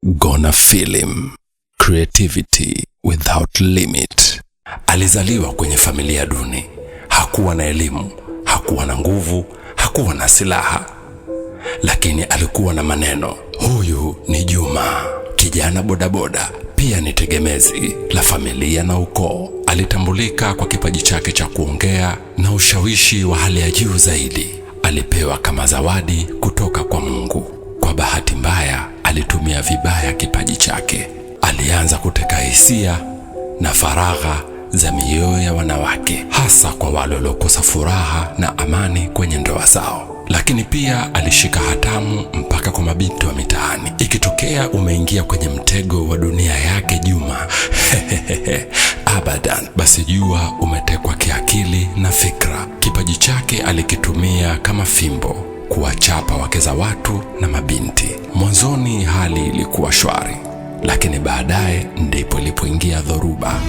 Gonna Film, creativity without limit. Alizaliwa kwenye familia duni. Hakuwa na elimu, hakuwa na nguvu, hakuwa na silaha, lakini alikuwa na maneno. Huyu ni Juma, kijana bodaboda, pia ni tegemezi la familia na ukoo. Alitambulika kwa kipaji chake cha kuongea na ushawishi wa hali ya juu zaidi. Alipewa kama zawadi kutoka kwa Mungu. Kwa bahati mbaya, alitumia vibaya kipaji chake. Alianza kuteka hisia na faragha za mioyo ya wanawake, hasa kwa wale waliokosa furaha na amani kwenye ndoa zao. Lakini pia alishika hatamu mpaka kwa mabinti wa mitaani. Ikitokea umeingia kwenye mtego wa dunia yake Juma, abadan, basi jua umetekwa kiakili na fikra. Kipaji chake alikitumia kama fimbo kuwachapa wake za watu na mabinti. Mwanzoni hali ilikuwa shwari, lakini baadaye ndipo ilipoingia dhoruba.